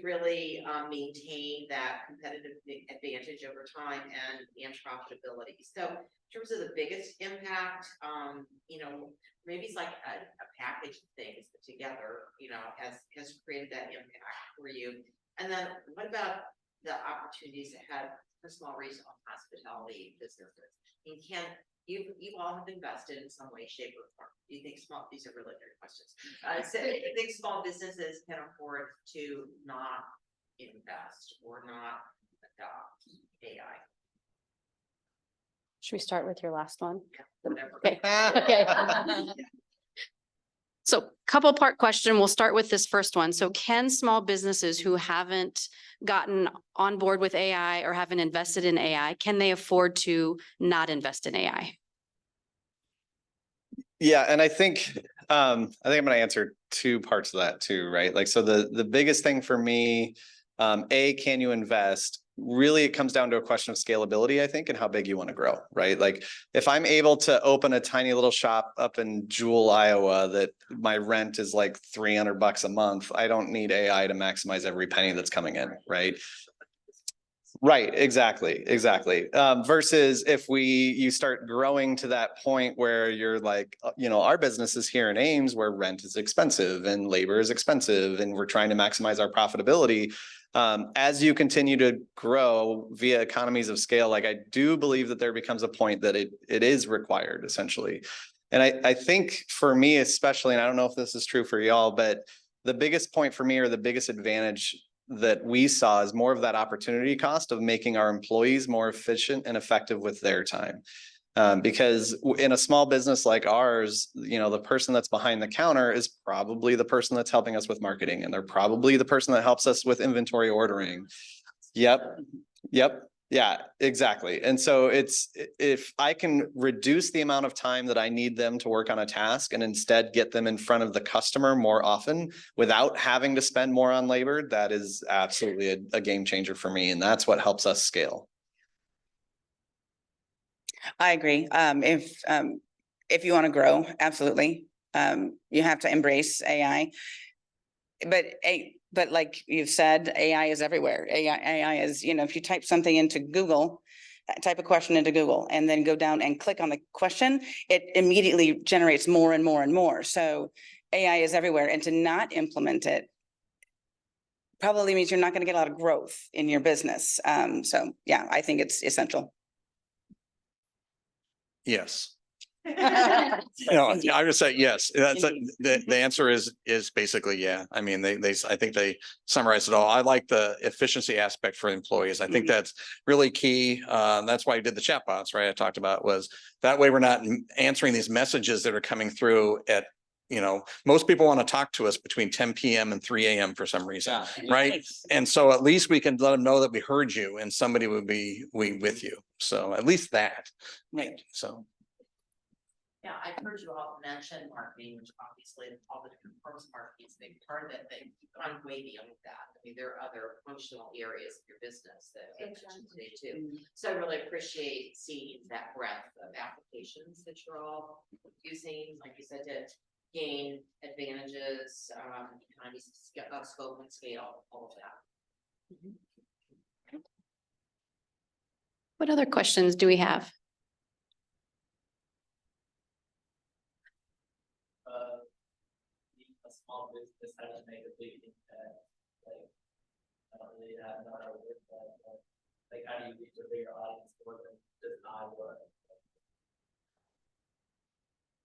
Speaker 9: really maintain that competitive advantage over time and profitability. So in terms of the biggest impact, maybe it's like a package of things together, has created that impact for you. And then what about the opportunities ahead for small regional hospitality businesses? And you all have invested in some way, shape, or form. Do you think these are really good questions. So do you think small businesses can afford to not invest or not adopt AI?
Speaker 3: Should we start with your last one?
Speaker 9: Whatever.
Speaker 3: Okay. Okay. So couple part question. We'll start with this first one. So can small businesses who haven't gotten on board with AI or haven't invested in AI, can they afford to not invest in AI?
Speaker 4: Yeah, and I think I'm going to answer two parts of that too, right? Like, so the biggest thing for me, can you invest? Really, it comes down to a question of scalability, I think, and how big you want to grow, right? Like if I'm able to open a tiny little shop up in Jewel, Iowa, that my rent is like $300 a month, I don't need AI to maximize every penny that's coming in, right? Right, exactly. Versus if you start growing to that point where you're like, our business is here in Ames where rent is expensive and labor is expensive and we're trying to maximize our profitability. As you continue to grow via economies of scale, like I do believe that there becomes a point that it is required essentially. And I think for me, especially, and I don't know if this is true for y'all, but the biggest point for me or the biggest advantage that we saw is more of that opportunity cost of making our employees more efficient and effective with their time. Because in a small business like ours, the person that's behind the counter is probably the person that's helping us with marketing, and they're probably the person that helps us with inventory ordering. Yep. Yeah, exactly. And so if I can reduce the amount of time that I need them to work on a task and instead get them in front of the customer more often without having to spend more on labor, that is absolutely a game changer for me. And that's what helps us scale.
Speaker 5: I agree. If you want to grow, absolutely. You have to embrace AI. But like you've said, AI is everywhere. AI is, if you type something into Google, type a question into Google and then go down and click on the question, it immediately generates more and more and more. So AI is everywhere, and to not implement it probably means you're not going to get a lot of growth in your business. So yeah, I think it's essential.
Speaker 6: Yes. I would say yes. That's the answer is basically yeah. I mean, I think they summarize it all. I like the efficiency aspect for employees. I think that's really key. That's why I did the chatbots, right? I talked about was that way we're not answering these messages that are coming through at, most people want to talk to us between 10 p.m. and 3 a.m. for some reason, right? And so at least we can let them know that we heard you and somebody would be with you. So at least that.
Speaker 5: Right.
Speaker 6: So.
Speaker 9: Yeah, I've heard you all mention marketing, which obviously all the different forms of marketing is a big part of it, but you've gone way beyond that. I mean, there are other functional areas of your business that I mentioned today too. So I really appreciate seeing that breadth of applications that you're all using, like you said, to gain advantages, economies of scope and scale, all of that.
Speaker 3: What other questions do we have?
Speaker 10: A small business how to make a big impact, like, I don't really have no idea with that, but, like, how do you reach a bigger audience more than just Iowa?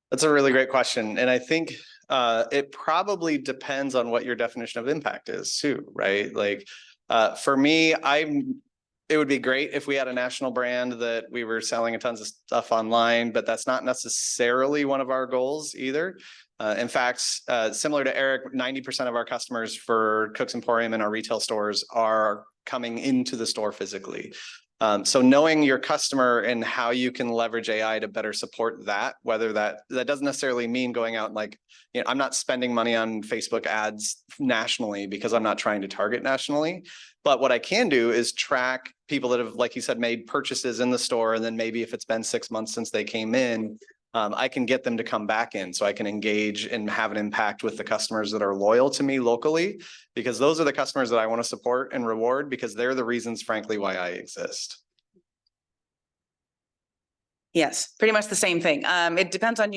Speaker 4: That's a really great question. And I think it probably depends on what your definition of impact is too, right? Like for me, it would be great if we had a national brand that we were selling a tons of stuff online, but that's not necessarily one of our goals either. In fact, similar to Eric, 90% of our customers for Cook's Emporium and our retail stores are coming into the store physically. So knowing your customer and how you can leverage AI to better support that, whether that doesn't necessarily mean going out and like, you know, I'm not spending money on Facebook ads nationally because I'm not trying to target nationally. But what I can do is track people that have, like you said, made purchases in the store. And then maybe if it's been 6 months since they came in, I can get them to come back in so I can engage and have an impact with the customers that are loyal to me locally, because those are the customers that I want to support and reward because they're the reasons, frankly, why I exist.
Speaker 5: Yes, pretty much the same thing. It depends on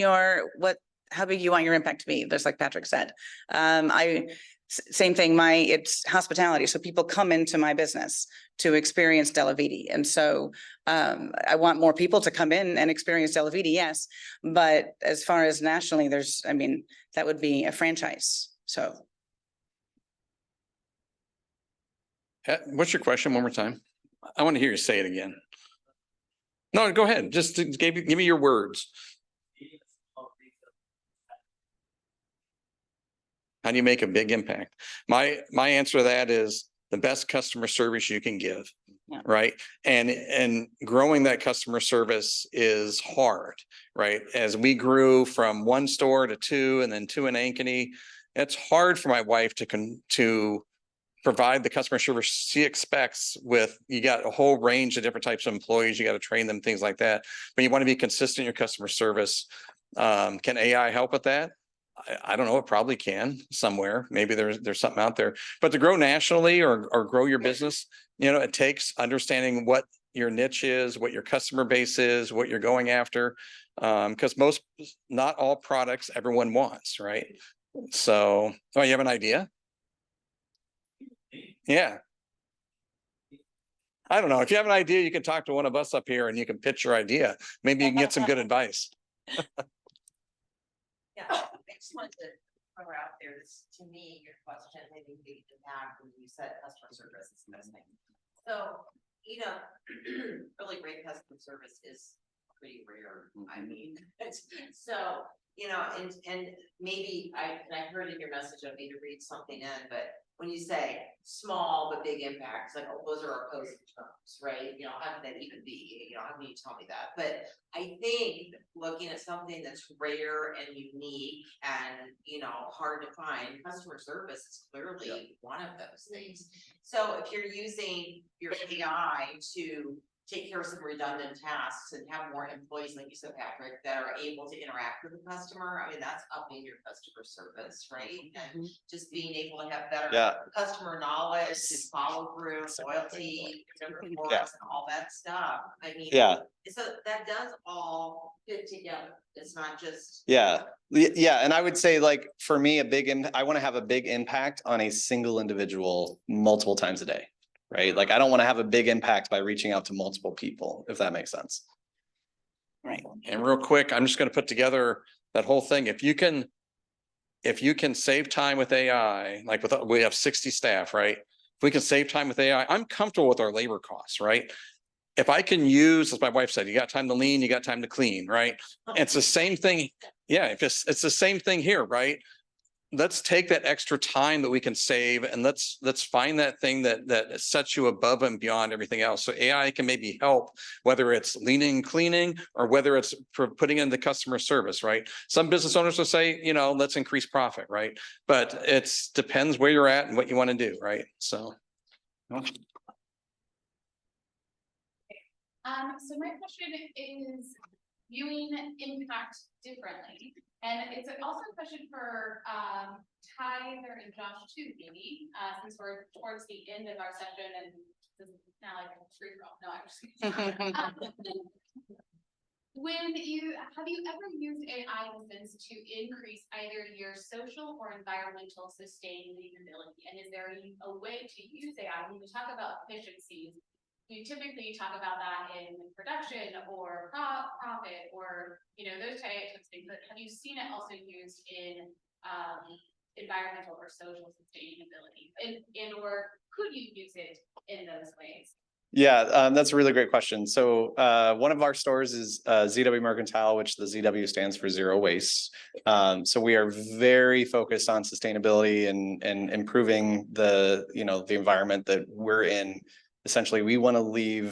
Speaker 5: how big you want your impact to be, just like Patrick said. Same thing, it's hospitality. So people come into my business to experience Della Viti. And so I want more people to come in and experience Della Viti, yes. But as far as nationally, that would be a franchise, so.
Speaker 6: What's your question one more time? I want to hear you say it again. No, go ahead. Just give me your words. How do you make a big impact? My answer to that is the best customer service you can give, right? And growing that customer service is hard, right? As we grew from 1 store to 2 and then 2 in Ankeny, it's hard for my wife to provide the customer service she expects with, you got a whole range of different types of employees, you got to train them, things like that. But you want to be consistent in your customer service. Can AI help with that? I don't know, it probably can somewhere. Maybe there's something out there, but to grow nationally or grow your business, you know, it takes understanding what your niche is, what your customer base is, what you're going after. Because not all products everyone wants, right? So, you have an idea? Yeah. I don't know. If you have an idea, you can talk to one of us up here and you can pitch your idea. Maybe you can get some good advice.
Speaker 9: Yeah, I just wanted to throw out there, this, to me, your question, I think big impact when you said customer service is the best thing. So, you know, really great customer service is pretty rare. I mean, so, you know, and maybe I heard in your message, I need to read something in, but when you say small but big impacts, like, oh, those are opposing terms, right? You know, how can that even be? You know, how can you tell me that? But I think looking at something that's rare and unique and, you know, hard to find, customer service is clearly one of those things. So if you're using your AI to take care of some redundant tasks and have more employees, like you said, Patrick, that are able to interact with the customer, I mean, that's upping your customer service, right? And just being able to have better customer knowledge and follow through, loyalty, reports and all that stuff. I mean, so that does all fit together. It's not just.
Speaker 4: Yeah. And I would say, like, for me, I want to have a big impact on a single individual multiple times a day. Right? Like, I don't want to have a big impact by reaching out to multiple people, if that makes sense.
Speaker 5: Right.
Speaker 6: And real quick, I'm just going to put together that whole thing. If you can save time with AI, like we have 60 staff, right? If we can save time with AI, I'm comfortable with our labor costs, right? If I can use, as my wife said, you got time to lean, you got time to clean, right? It's the same thing. Yeah, it's the same thing here, right? let's take that extra time that we can save and let's find that thing that sets you above and beyond everything else. So AI can maybe help, whether it's leaning, cleaning, or whether it's for putting in the customer service, right? Some business owners will say, you know, let's increase profit, right? But it's depends where you're at and what you want to do, right? So.
Speaker 1: So my question is viewing impact differently. And it's also a question for Tyler and Josh too, maybe, since we're towards the end of our session and this is now like a free for all. No, I'm just kidding. Have you ever used AI to increase either your social or environmental sustainability? And is there a way to use AI when we talk about efficiencies? We typically talk about that in production or profit or, you know, those types of things, but have you seen it also used in environmental or social sustainability? And or could you use it in those ways?
Speaker 4: Yeah, that's a really great question. So one of our stores is ZW Mercantile, which the ZW stands for zero waste. So we are very focused on sustainability and improving the environment that we're in. Essentially, we want to we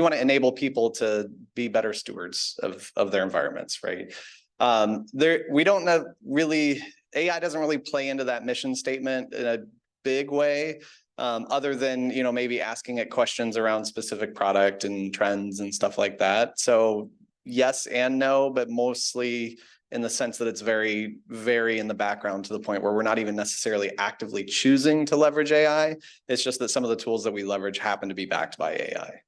Speaker 4: want to enable people to be better stewards of their environments, right? We don't know really, AI doesn't really play into that mission statement in a big way. Other than, you know, maybe asking it questions around specific product and trends and stuff like that. So yes and no, but mostly in the sense that it's very, very in the background to the point where we're not even necessarily actively choosing to leverage AI. It's just that some of the tools that we leverage happen to be backed by AI.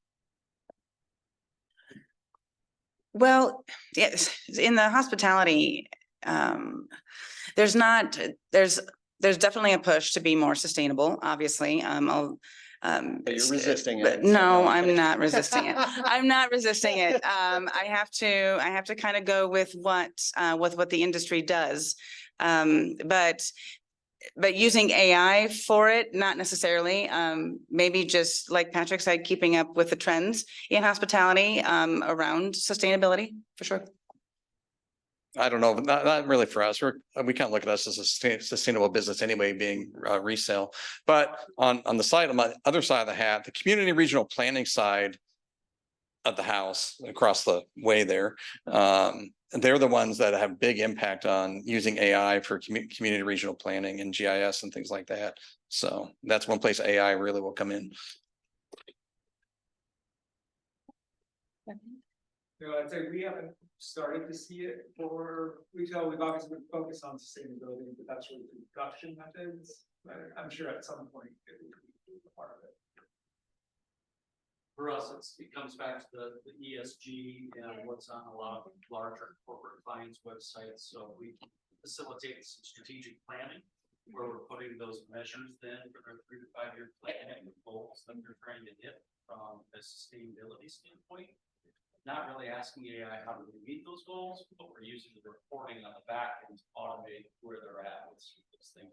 Speaker 5: Well, yes, in the hospitality, there's definitely a push to be more sustainable, obviously.
Speaker 4: But you're resisting it.
Speaker 5: But no, I'm not resisting it. I'm not resisting it. I have to kind of go with what the industry does. But using AI for it, not necessarily. Maybe just like Patrick said, keeping up with the trends in hospitality around sustainability, for sure.
Speaker 6: I don't know, not really for us. We can't look at us as a sustainable business anyway, being resale. But on the other side of the hat, the community regional planning side of the house across the way there, they're the ones that have big impact on using AI for community regional planning and GIS and things like that. So that's one place AI really will come in.
Speaker 11: No, I'd say we haven't started to see it for retail. We've obviously been focused on sustainability, but that's really production methods. But I'm sure at some point it will be a part of it.
Speaker 10: For us, it comes back to the ESG and what's on a lot of larger corporate clients' websites. So we facilitate some strategic planning where we're putting those measures then for their 3 to 5 year plan and the goals that they're trying to hit from a sustainability standpoint. Not really asking AI how to meet those goals, but we're using the reporting on the back end to automate where they're at with this thing.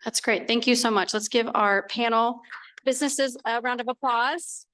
Speaker 3: That's great. Thank you so much. Let's give our panel businesses a round of applause.